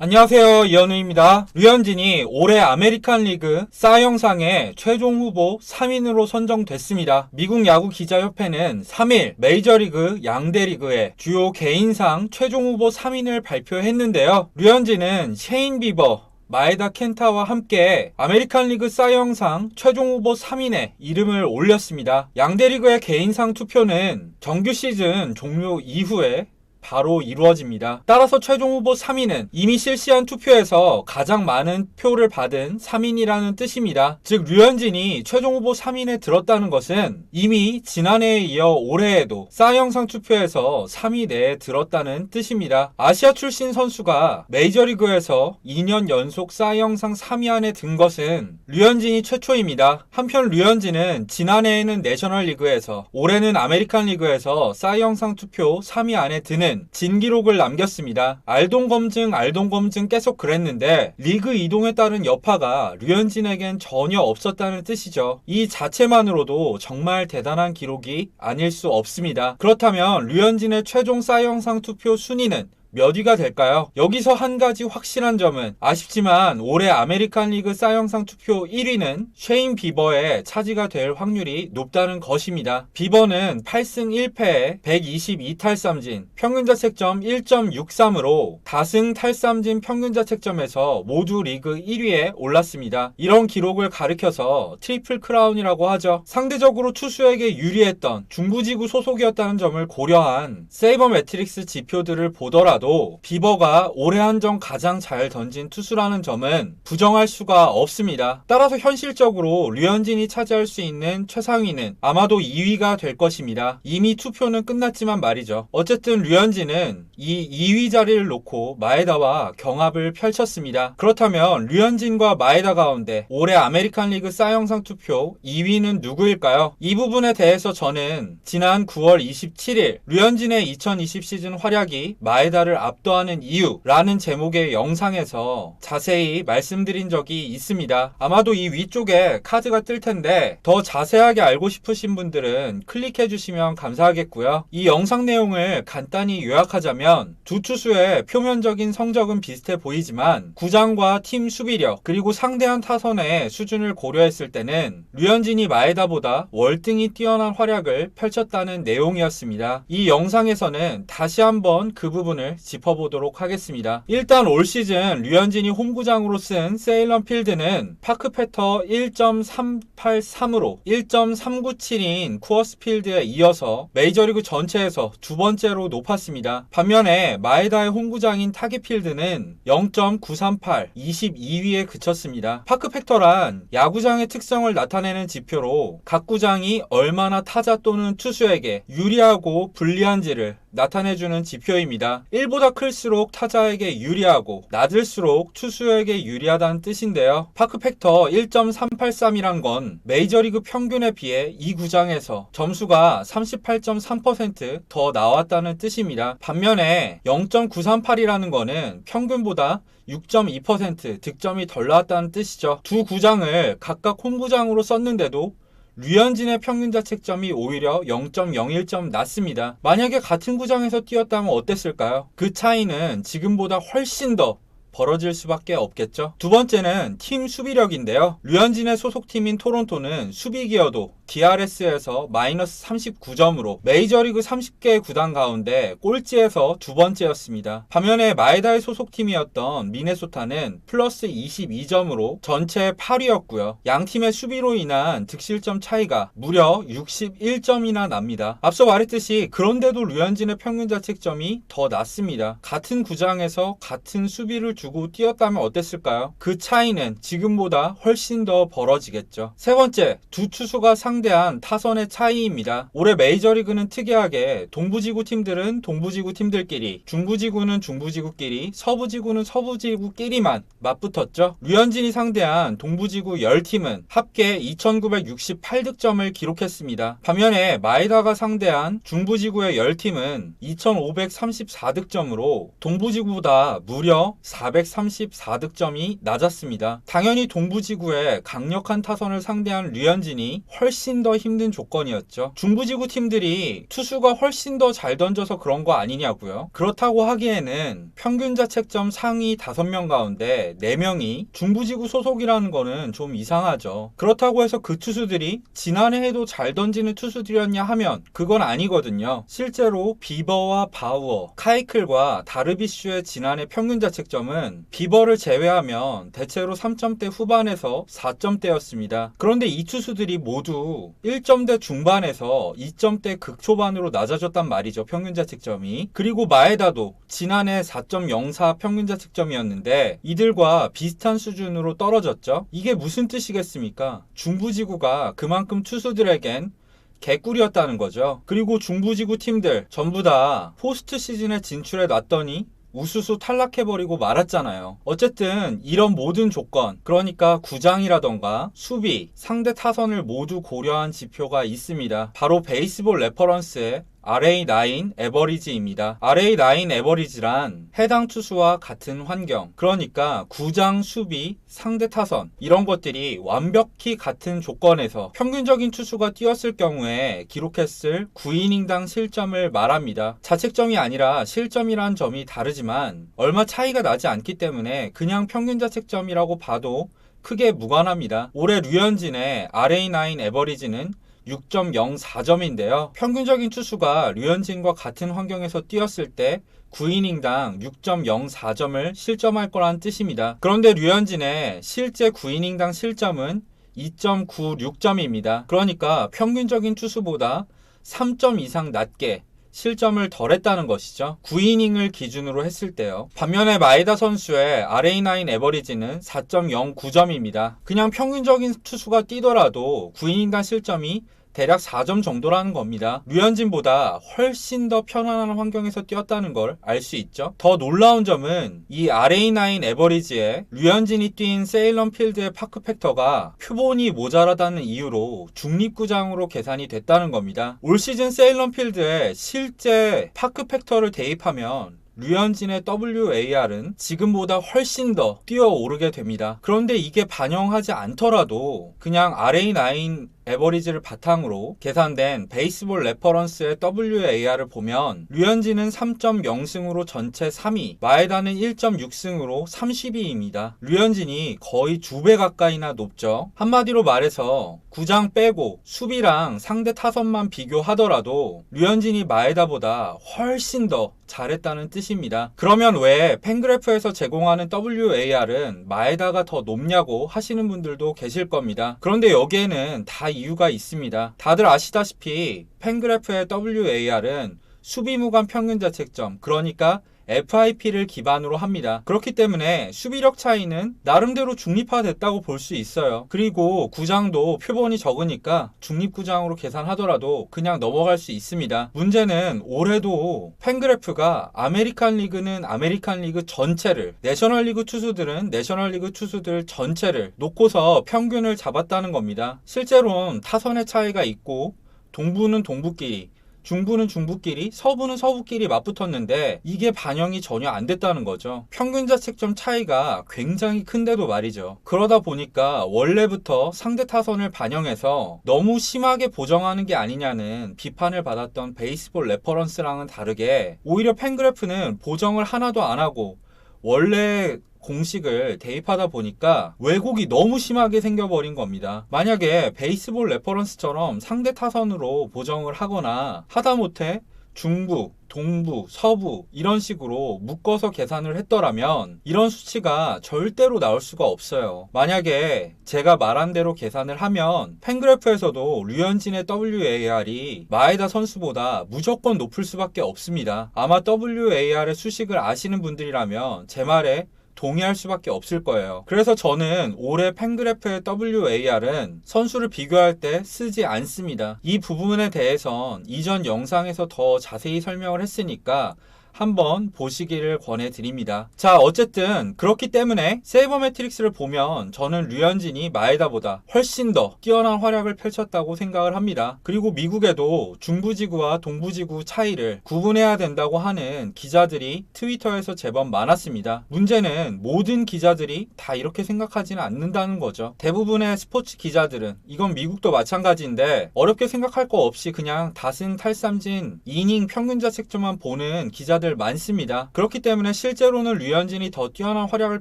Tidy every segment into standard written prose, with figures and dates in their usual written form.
안녕하세요, 이현우입니다. 류현진이 올해 아메리칸 리그 사 영상의 최종 후보 3인으로 선정됐습니다. 미국 야구 기자협회는 3일 메이저리그 양대 리그의 주요 개인상 최종 후보 3인을 발표했는데요. 류현진은 셰인 비버, 마에다 켄타와 함께 아메리칸 리그 사 영상 최종 후보 3인에 이름을 올렸습니다. 양대 리그의 개인상 투표는 정규 시즌 종료 이후에 바로 이루어집니다. 따라서 최종 후보 3인은 이미 실시한 투표에서 가장 많은 표를 받은 3인이라는 뜻입니다. 즉 류현진이 최종 후보 3인에 들었다는 것은 이미 지난해에 이어 올해에도 사 영상 투표에서 3위 내에 들었다는 뜻입니다. 아시아 출신 선수가 메이저리그에서 2년 연속 사 영상 3위 안에 든 것은 류현진이 최초입니다. 한편 류현진은 지난해에는 내셔널리그에서 올해는 아메리칸 리그에서 사 영상 투표 3위 안에 드는 진기록을 남겼습니다. 알동 검증 계속 그랬는데 리그 이동에 따른 여파가 류현진에겐 전혀 없었다는 뜻이죠. 이 자체만으로도 정말 대단한 기록이 아닐 수 없습니다. 그렇다면 류현진의 최종 사 영상 투표 순위는 몇 위가 될까요? 여기서 한 가지 확실한 점은 아쉽지만 올해 아메리칸 리그 사 영상 투표 1위는 셰인 비버의 차지가 될 확률이 높다는 것입니다. 비버는 8승 1패에 122탈삼진, 평균자책점 1.63으로 다승 탈삼진 평균자책점에서 모두 리그 1위에 올랐습니다. 이런 기록을 가리켜서 트리플 크라운이라고 하죠. 상대적으로 투수에게 유리했던 중부지구 소속이었다는 점을 고려한 세이버 매트릭스 지표들을 보더라도 비버가 올해 한정 가장 잘 던진 투수라는 점은 부정할 수가 없습니다. 따라서 현실적으로 류현진이 차지할 수 있는 최상위는 아마도 2위가 될 것입니다. 이미 투표는 끝났지만 말이죠. 어쨌든 류현진은 이 2위 자리를 놓고 마에다와 경합을 펼쳤습니다. 그렇다면 류현진과 마에다 가운데 올해 아메리칸 리그 사 영상 투표 2위는 누구일까요? 이 부분에 대해서 저는 지난 9월 27일 류현진의 2020 시즌 활약이 마에다를 압도하는 이유라는 제목의 영상에서 자세히 말씀드린 적이 있습니다. 아마도 이 위쪽에 카드가 뜰 텐데 더 자세하게 알고 싶으신 분들은 클릭해 주시면 감사하겠고요. 이 영상 내용을 간단히 요약하자면 두 투수의 표면적인 성적은 비슷해 보이지만 구장과 팀 수비력 그리고 상대한 타선의 수준을 고려했을 때는 류현진이 마에다보다 월등히 뛰어난 활약을 펼쳤다는 내용이었습니다. 이 영상에서는 다시 한번 그 부분을 짚어보도록 하겠습니다. 일단 올 시즌 류현진이 홈구장으로 쓴 세일런 필드는 파크 패터 1.383으로 1.397인 쿠어스 필드에 이어서 메이저리그 전체에서 두 번째로 높았습니다. 반면에 마에다의 홈구장인 타겟 필드는 0.938, 22위에 그쳤습니다. 파크 팩터란 야구장의 특성을 나타내는 지표로 각 구장이 얼마나 타자 또는 투수에게 유리하고 불리한지를 나타내주는 지표입니다. 1보다 클수록 타자에게 유리하고 낮을수록 투수에게 유리하다는 뜻인데요. 파크 팩터 1.383이란 건 메이저리그 평균에 비해 이 구장에서 점수가 38.3% 더 나왔다는 뜻입니다. 반면에 0.938이라는 거는 평균보다 6.2% 득점이 덜 나왔다는 뜻이죠. 두 구장을 각각 홈구장으로 썼는데도 류현진의 평균자책점이 오히려 0.01점 낮습니다. 만약에 같은 구장에서 뛰었다면 어땠을까요? 그 차이는 지금보다 훨씬 더 벌어질 수밖에 없겠죠. 두 번째는 팀 수비력인데요. 류현진의 소속팀인 토론토는 수비 기여도 DRS에서 마이너스 39점으로 메이저리그 30개 구단 가운데 꼴찌에서 두 번째였습니다. 반면에 마에다의 소속팀이었던 미네소타는 플러스 22점으로 전체 8위였고요. 양 팀의 수비로 인한 득실점 차이가 무려 61점이나 납니다. 앞서 말했듯이 그런데도 류현진의 평균자책점이 더 낮습니다. 같은 구장에서 같은 수비를 두고 뛰었다면 어땠을까요? 그 차이는 지금보다 훨씬 더 벌어지겠죠. 세 번째, 두 투수가 상대한 타선의 차이입니다. 올해 메이저리그는 특이하게 동부지구 팀들은 동부지구 팀들끼리, 중부지구는 중부지구끼리, 서부지구는 서부지구끼리만 맞붙었죠. 류현진이 상대한 동부지구 10팀은 합계 2968득점을 기록했습니다. 반면에 마에다가 상대한 중부지구의 10팀은 2534득점으로 동부지구보다 무려 4 434득점이 낮았습니다. 당연히 동부지구의 강력한 타선을 상대한 류현진이 훨씬 더 힘든 조건이었죠. 중부지구 팀들이 투수가 훨씬 더 잘 던져서 그런 거 아니냐고요. 그렇다고 하기에는 평균 자책점 상위 5명 가운데 4명이 중부지구 소속이라는 거는 좀 이상하죠. 그렇다고 해서 그 투수들이 지난해 해도 잘 던지는 투수들이었냐 하면 그건 아니거든요. 실제로 비버와 바우어, 카이클과 다르비슈의 지난해 평균 자책점은 비버를 제외하면 대체로 3점대 후반에서 4점대였습니다. 그런데 이 투수들이 모두 1점대 중반에서 2점대 극초반으로 낮아졌단 말이죠. 평균 자책점이. 그리고 마에다도 지난해 4.04 평균 자책점이었는데 이들과 비슷한 수준으로 떨어졌죠. 이게 무슨 뜻이겠습니까? 중부지구가 그만큼 투수들에겐 개꿀이었다는 거죠. 그리고 중부지구 팀들 전부 다 포스트 시즌에 진출해 놨더니 우수수 탈락해버리고 말았잖아요. 어쨌든 이런 모든 조건, 그러니까 구장이라던가 수비, 상대 타선을 모두 고려한 지표가 있습니다. 바로 베이스볼 레퍼런스의 RA9 에버리지입니다. RA9 에버리지란 해당 투수와 같은 환경, 그러니까 구장, 수비, 상대 타선 이런 것들이 완벽히 같은 조건에서 평균적인 투수가 뛰었을 경우에 기록했을 9이닝당 실점을 말합니다. 자책점이 아니라 실점이란 점이 다르지만 얼마 차이가 나지 않기 때문에 그냥 평균 자책점이라고 봐도 크게 무관합니다. 올해 류현진의 RA9 에버리지는 6.04점인데요. 평균적인 투수가 류현진과 같은 환경에서 뛰었을 때 9이닝당 6.04점을 실점할 거란 뜻입니다. 그런데 류현진의 실제 9이닝당 실점은 2.96점입니다. 그러니까 평균적인 투수보다 3점 이상 낮게 실점을 덜 했다는 것이죠. 9이닝을 기준으로 했을 때요. 반면에 마에다 선수의 RA9 에버리지는 4.09점입니다. 그냥 평균적인 투수가 뛰더라도 9이닝간 실점이 대략 4점 정도라는 겁니다. 류현진보다 훨씬 더 편안한 환경에서 뛰었다는 걸 알 수 있죠. 더 놀라운 점은 이 RA9 에버리지에 류현진이 뛴 세일런 필드의 파크 팩터가 표본이 모자라다는 이유로 중립구장으로 계산이 됐다는 겁니다. 올 시즌 세일런 필드에 실제 파크 팩터를 대입하면 류현진의 WAR은 지금보다 훨씬 더 뛰어오르게 됩니다. 그런데 이게 반영하지 않더라도 그냥 RA9 에버리지를 바탕으로 계산된 베이스볼 레퍼런스의 WAR을 보면 류현진은 3.0승으로 전체 3위, 마에다는 1.6승으로 30위입니다. 류현진이 거의 2배 가까이나 높죠. 한마디로 말해서 구장 빼고 수비랑 상대 타선만 비교하더라도 류현진이 마에다보다 훨씬 더 잘했다는 뜻입니다. 그러면 왜 팬그래프에서 제공하는 WAR은 마에다가 더 높냐고 하시는 분들도 계실 겁니다. 그런데 여기에는 다 이유가 있습니다. 다들 아시다시피 팬그래프의 WAR은 수비무관 평균 자책점, 그러니까 FIP를 기반으로 합니다. 그렇기 때문에 수비력 차이는 나름대로 중립화됐다고 볼 수 있어요. 그리고 구장도 표본이 적으니까 중립구장으로 계산하더라도 그냥 넘어갈 수 있습니다. 문제는 올해도 팬그래프가 아메리칸 리그는 아메리칸 리그 전체를, 내셔널리그 투수들은 내셔널리그 투수들 전체를 놓고서 평균을 잡았다는 겁니다. 실제로는 타선의 차이가 있고 동부는 동부끼리, 중부는 중부끼리, 서부는 서부끼리 맞붙었는데 이게 반영이 전혀 안 됐다는 거죠. 평균 자책점 차이가 굉장히 큰데도 말이죠. 그러다 보니까 원래부터 상대 타선을 반영해서 너무 심하게 보정하는 게 아니냐는 비판을 받았던 베이스볼 레퍼런스랑은 다르게 오히려 팬그래프는 보정을 하나도 안 하고 원래 공식을 대입하다 보니까 왜곡이 너무 심하게 생겨버린 겁니다. 만약에 베이스볼 레퍼런스처럼 상대 타선으로 보정을 하거나 하다못해 중부, 동부, 서부 이런 식으로 묶어서 계산을 했더라면 이런 수치가 절대로 나올 수가 없어요. 만약에 제가 말한 대로 계산을 하면 팬그래프에서도 류현진의 WAR이 마에다 선수보다 무조건 높을 수밖에 없습니다. 아마 WAR의 수식을 아시는 분들이라면 제 말에 동의할 수밖에 없을 거예요. 그래서 저는 올해 팬그래프의 WAR은 선수를 비교할 때 쓰지 않습니다. 이 부분에 대해선 이전 영상에서 더 자세히 설명을 했으니까 한번 보시기를 권해드립니다. 자, 어쨌든 그렇기 때문에 세이버 매트릭스를 보면 저는 류현진이 마에다보다 훨씬 더 뛰어난 활약을 펼쳤다고 생각을 합니다. 그리고 미국에도 중부지구와 동부지구 차이를 구분해야 된다고 하는 기자들이 트위터에서 제법 많았습니다. 문제는 모든 기자들이 다 이렇게 생각하지는 않는다는 거죠. 대부분의 스포츠 기자들은, 이건 미국도 마찬가지인데 어렵게 생각할 거 없이 그냥 다승탈삼진 이닝 평균자책점만 보는 기자들 많습니다. 그렇기 때문에 실제로는 류현진이 더 뛰어난 활약을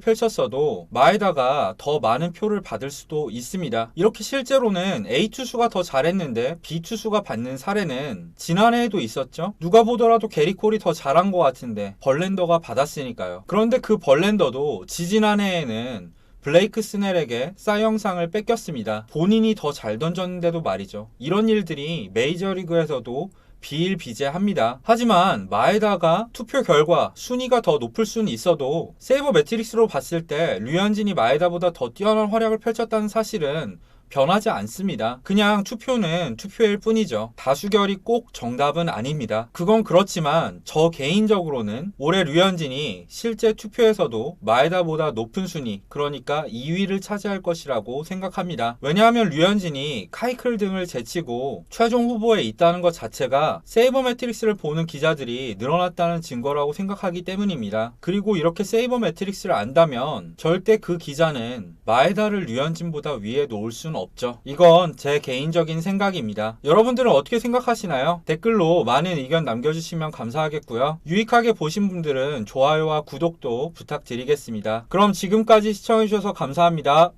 펼쳤어도 마에다가 더 많은 표를 받을 수도 있습니다. 이렇게 실제로는 A 투수가 더 잘했는데 B 투수가 받는 사례는 지난해에도 있었죠. 누가 보더라도 게리 콜이 더 잘한 것 같은데 벌렌더가 받았으니까요. 그런데 그 벌렌더도 지지난해에는 블레이크 스넬에게 싸이영상을 뺏겼습니다. 본인이 더 잘 던졌는데도 말이죠. 이런 일들이 메이저리그에서도 비일비재합니다. 하지만 마에다가 투표 결과 순위가 더 높을 수는 있어도 세이버 매트릭스로 봤을 때 류현진이 마에다보다 더 뛰어난 활약을 펼쳤다는 사실은 변하지 않습니다. 그냥 투표는 투표일 뿐이죠. 다수결이 꼭 정답은 아닙니다. 그건 그렇지만 저 개인적으로는 올해 류현진이 실제 투표에서도 마에다보다 높은 순위, 그러니까 2위를 차지할 것이라고 생각합니다. 왜냐하면 류현진이 카이클 등을 제치고 최종 후보에 있다는 것 자체가 세이버 매트릭스를 보는 기자들이 늘어났다는 증거라고 생각하기 때문입니다. 그리고 이렇게 세이버 매트릭스를 안다면 절대 그 기자는 마에다를 류현진보다 위에 놓을 수는 없죠. 이건 제 개인적인 생각입니다. 여러분들은 어떻게 생각하시나요? 댓글로 많은 의견 남겨주시면 감사하겠고요. 유익하게 보신 분들은 좋아요와 구독도 부탁드리겠습니다. 그럼 지금까지 시청해주셔서 감사합니다.